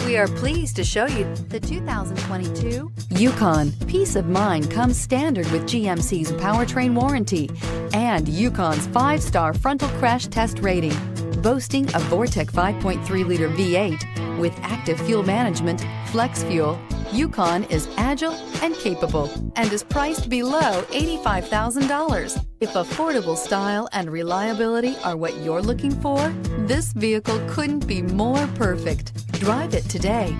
We are pleased to show you the 2022 Yukon. Peace of mind comes standard with GMC's powertrain warranty and Yukon's 5-star frontal crash test rating. Boasting a Vortec 5.3-liter V8 with active fuel management, flex fuel, Yukon is agile and capable and is priced below $85,000. If affordable style and reliability are what you're looking for, this vehicle couldn't be more perfect. Drive it today.